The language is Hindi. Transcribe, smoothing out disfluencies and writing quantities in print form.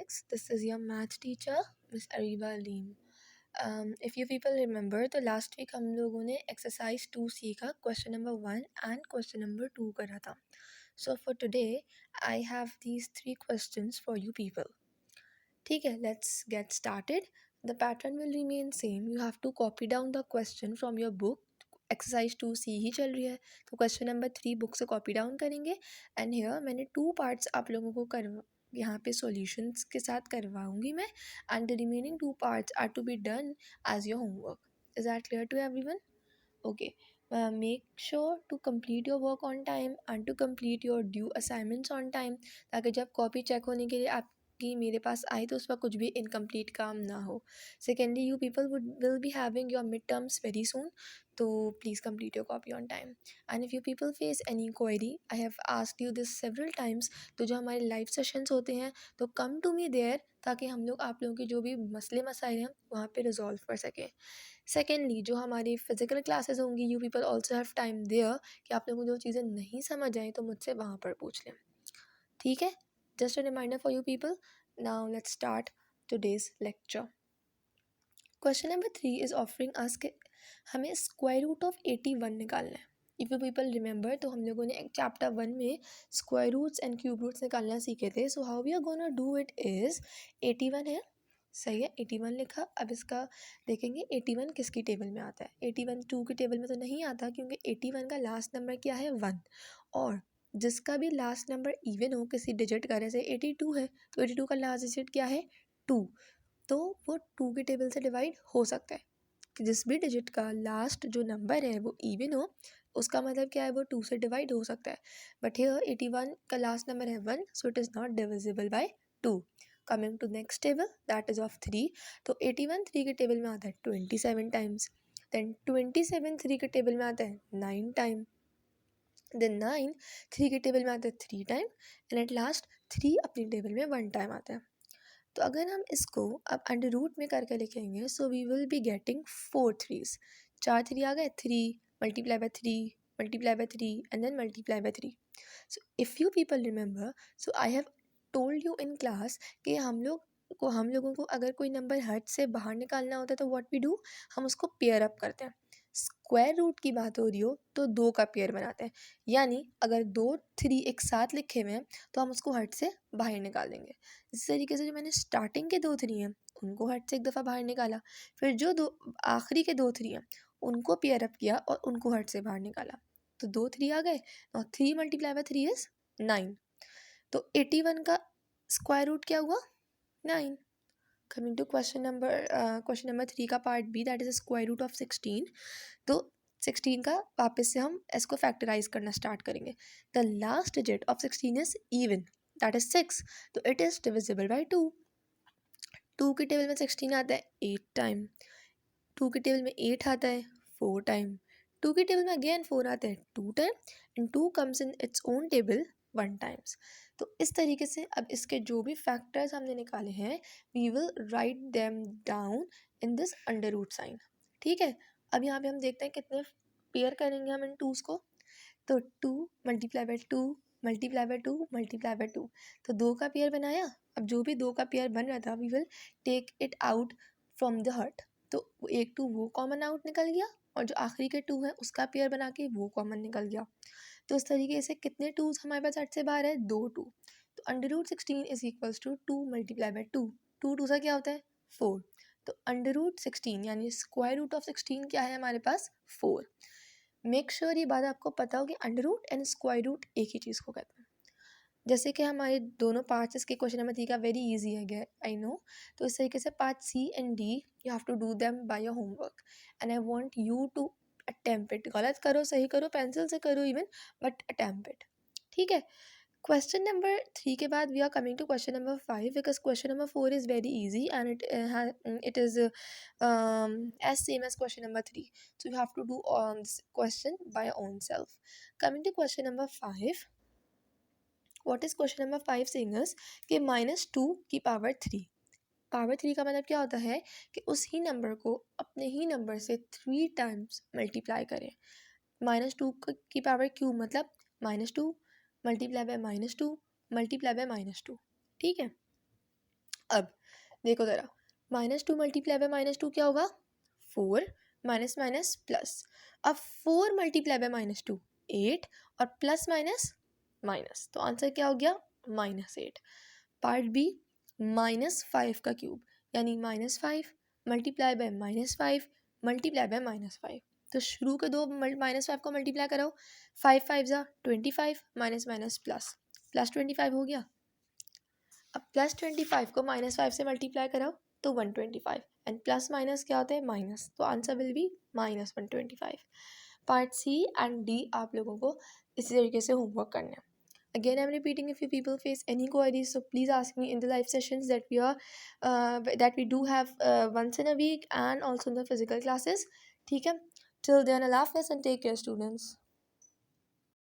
6. This is your math teacher, Miss Ariba Aleem. If you people remember, तो last week हम लोगों ने exercise 2C का question number 1 and question number 2 करा था. So for today, I have these 3 questions for you people. ठीक है, let's get started. The pattern will remain same. You have to copy down the question from your book. Exercise 2C ही चल रही है, तो क्वेश्चन नंबर 3 बुक से कॉपी डाउन करेंगे. एंड हियर मैंने 2 पार्ट्स आप लोगों को यहाँ पे सॉल्यूशंस के साथ करवाऊंगी मैं. And the remaining 2 parts are to be done as your homework. Is that clear to everyone? Okay, make sure to complete your work on time and to complete your due assignments on time, ताकि जब कॉपी चेक होने के लिए आपकी मेरे पास आई तो उस पर कुछ भी इनकम्प्लीट काम ना हो. Secondly, you people will be having your midterms very soon, तो please complete your copy on time. And if you people face any query, I have asked you this several times, तो जो हमारे लाइव सेशंस होते हैं तो come to me there, ताकि हम लोग आप लोगों के जो भी मसले मसाइल हैं वहाँ पे रिजॉल्व कर सकें. सेकेंडली, जो हमारी फिजिकल क्लासेस होंगी, you people also have time there कि आप लोगों को जो चीज़ें नहीं समझ आए तो मुझसे वहाँ पर पूछ लें. ठीक है, just a reminder for you people. Now let's start today's lecture. Question number 3 is offering us कि हमें स्क्वायर रूट ऑफ 81 निकालना है. इफ़ यू पीपल रिमेंबर, तो हम लोगों ने चैप्टर 1 में square roots and cube roots निकालना सीखे थे. So how we are gonna do it is, 81 है, सही है, 81 लिखा. अब इसका देखेंगे 81 किसकी टेबल में आता है. 81 2 की टेबल में तो नहीं आता, क्योंकि 81 का लास्ट नंबर क्या है, 1. और जिसका भी लास्ट नंबर इवन हो किसी डिजिट का, जैसे 82 है तो 82 का लास्ट डिजिट क्या है, 2. तो वो 2 की टेबल से डिवाइड हो सकता है कि जिस भी डिजिट का लास्ट जो नंबर है वो इवन हो, उसका मतलब क्या है, वो 2 से डिवाइड हो सकता है. बट हियर 81 का लास्ट नंबर है 1, so it is not divisible by 2. Coming to next table, that is of 3. तो 81 3 के टेबल में आता है 27 टाइम्स. देन 27 3 के टेबल में आता है 9 टाइम. देन 9 3 के टेबल में आता है 3 टाइम. एंड एट लास्ट 3 अपनी टेबल में 1 टाइम आता है. तो अगर हम इसको अब अंडर रूट में करके लिखेंगे, so we will be getting 4 3s. 4 3 आ गए, 3 multiply by 3 multiply by 3 and then multiply by 3. So if you people remember, so I have told you in class कि हम लोगों को अगर कोई नंबर हट से बाहर निकालना होता है तो व्हाट वी डू, हम उसको पेयर अप करते हैं. स्क्वायर रूट की बात हो रही हो तो 2 का पेयर बनाते हैं. यानी अगर 2 3 एक साथ लिखे हुए हैं तो हम उसको हट से बाहर निकाल देंगे. इस तरीके से जो मैंने स्टार्टिंग के 2 3 हैं उनको हट से एक दफ़ा बाहर निकाला, फिर जो 2 आखिरी के 2 3 हैं उनको पेयर अप किया और उनको हट से बाहर निकाला, तो 2 3 आ गए. और 3 मल्टीप्लाई बाय 3 इज़ 9. तो 81 का स्क्वायर रूट क्या हुआ, 9. कमिंग टू क्वेश्चन नंबर 3 का part B, that is square root of 16. तो 16 का वापस से हम इसको फैक्टराइज करना स्टार्ट करेंगे. The last digit of 16 is even, that is 6. तो इट इज डिविजिबल बाय 2. 2 की टेबल में 16 आता है 8 टाइम. 2 की टेबल में 8 आता है 4 टाइम. 2 की टेबल में अगेन 4 आता है 2 time. And 2 comes in its own table 1 times. तो इस तरीके से अब इसके जो भी फैक्टर्स हमने निकाले हैं, we will write them down in this under root sign. ठीक है, अब यहाँ पे हम देखते हैं कितने पेयर करेंगे हम इन 2s को. तो 2 multiply by 2 multiply by 2 multiply by 2, तो 2 का पेयर बनाया. अब जो भी 2 का पेयर बन रहा था, we will take it out from the hut. तो एक 2 वो कॉमन आउट निकल गया और जो आखिरी के 2 है उसका पेयर बना के वो कॉमन निकल गया. तो इस तरीके से कितने 2s हमारे पास हट से बाहर है, 2 2. तो under root 16 is equals to 2 multiply by 2. 2 2 सा क्या होता है, 4. तो अंडर रूट 16 यानी स्क्वायर रूट ऑफ 16 क्या है हमारे पास, 4. मेक श्योर ये बात आपको पता हो कि under root and square root एक ही चीज़ को कहते हैं. जैसे कि हमारे दोनों पार्ट्स इसके क्वेश्चन नंबर 3 का वेरी इजी है, आई नो. तो इस तरीके से part C and D you have to do them by your homework and I want you to attempt it. गलत करो सही करो, पेंसिल से करो इवन, बट अटेम्प्ट इट. ठीक है, क्वेश्चन नंबर 3 के बाद we are coming to question number 5, because question number 4 is very easy and it is as same as question number 3. So you have to do this question by your own self. Coming to question number 5, what is question number 5 saying is कि -2 की पावर 3. पावर 3 का मतलब क्या होता है कि उस ही नंबर को अपने ही नंबर से 3 टाइम्स मल्टीप्लाई करें. -2 की पावर क्यूब मतलब -2 मल्टीप्लाई बाय -2 मल्टीप्लाई बाय -2. ठीक है, अब देखो ज़रा, -2 मल्टीप्लाई बाय -2 क्या होगा? 4 माइनस माइनस प्लस। अब 4 मल्टीप्लाई बाय -2 8 और प्लस माइनस माइनस, तो आंसर क्या हो गया? -8। पार्ट बी, -5 का क्यूब यानी -5 मल्टीप्लाई बाय -5 मल्टीप्लाई बाय -5। तो शुरू के दो -5 को मल्टीप्लाई कराओ, 5 5 जा 25 माइनस माइनस प्लस, प्लस 25 हो गया। अब प्लस 25 को -5 से मल्टीप्लाई कराओ तो 125 एंड प्लस माइनस क्या होता है? माइनस, तो answer will be -125। Part C and D आप लोगों को इसी तरीके से होमवर्क करना है। Again, I'm repeating, if you people face any queries, so please ask me in the live sessions that we do have once in a week and also in the physical classes. ठीक है? Till then, Allah Hafiz and take care, students.